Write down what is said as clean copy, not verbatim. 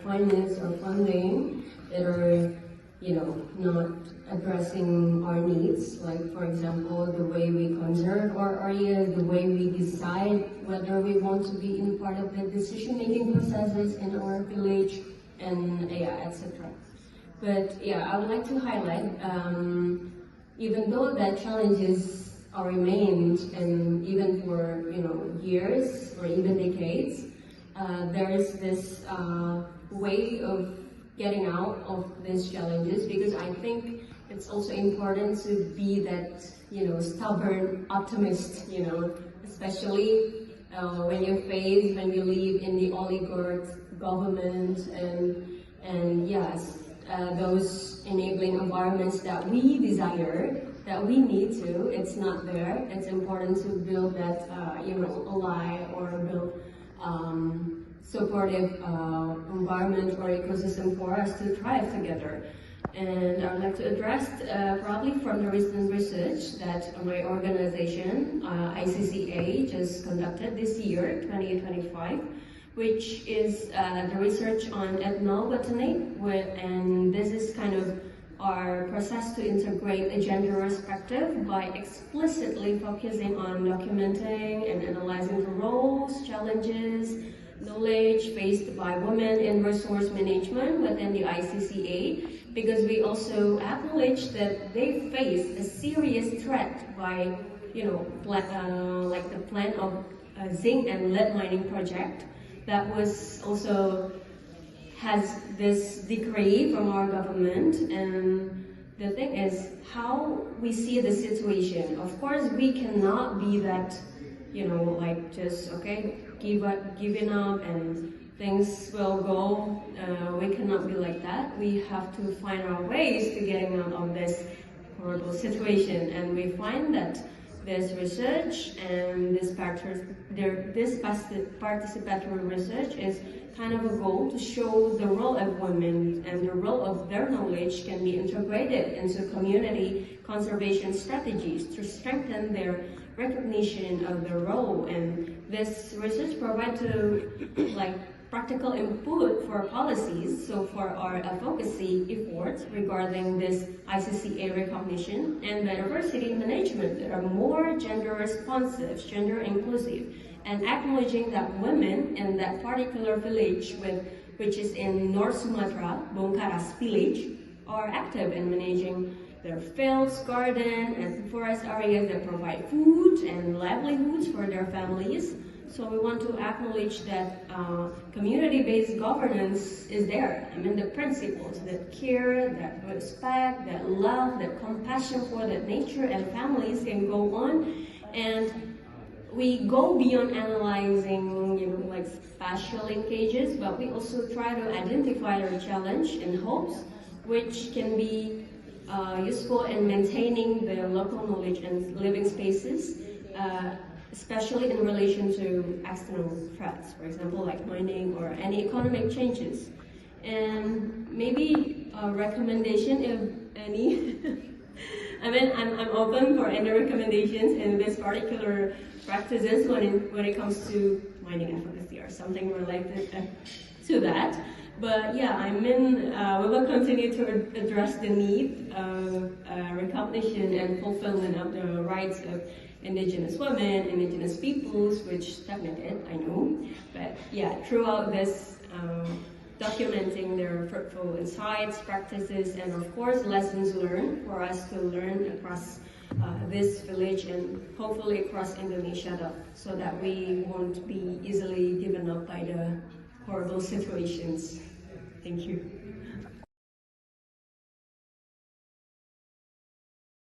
finance or funding that are, not addressing our needs, like for example, the way we conserve our area, the way we decide whether we want to be in part of the decision-making processes in our village, and etc. But yeah, I would like to highlight, even though that challenges are remained, and even for years or even decades, there is this way of getting out of these challenges, because I think it's also important to be that stubborn optimist, especially when you live in the oligarch government, and yes, those enabling environments that we desire, that we need to, it's not there. It's important to build that ally or build supportive environment or ecosystem for us to thrive together. And I would like to address probably from the recent research that my organization, ICCA, just conducted this year, 2025, which is the research on ethnobotany, and this is kind of our process to integrate a gender perspective by explicitly focusing on documenting and analyzing the roles, challenges, knowledge faced by women in resource management within the ICCA, because we also acknowledge that they face a serious threat by, like the plan of zinc and lead mining project that was also has this decree from our government. And the thing is how we see the situation. Of course, we cannot be that, like just giving up and things will go. We cannot be like that. We have to find our ways to getting out of this horrible situation. And we find that this research and this participatory research is kind of a goal to show the role of women and the role of their knowledge can be integrated into community conservation strategies to strengthen their recognition of their role. And this research provides practical input for policies, so for our advocacy efforts regarding this ICCA recognition and biodiversity management that are more gender responsive, gender inclusive, and acknowledging that women in that particular village, which is in North Sumatra, Bongkaras village, are active in managing their fields, garden, and forest areas that provide food and livelihoods for their families. So we want to acknowledge that community-based governance is there. I mean, the principles that care, that respect, that love, that compassion for the nature and families can go on. And we go beyond analyzing, spatial linkages, but we also try to identify our challenge and hopes, which can be useful in maintaining the local knowledge and living spaces, especially in relation to external threats, for example, like mining or any economic changes. And maybe a recommendation, if any. I mean, I'm open for any recommendations in this particular practices when it comes to mining advocacy or something related to that. But yeah, we will continue to address the need of recognition and fulfillment of the rights of indigenous women, indigenous peoples, which stagnated, I know. But yeah, throughout this, documenting their fruitful insights, practices, and of course, lessons learned for us to learn across this village and hopefully across Indonesia, so that we won't be easily given up by the horrible situations. Thank you.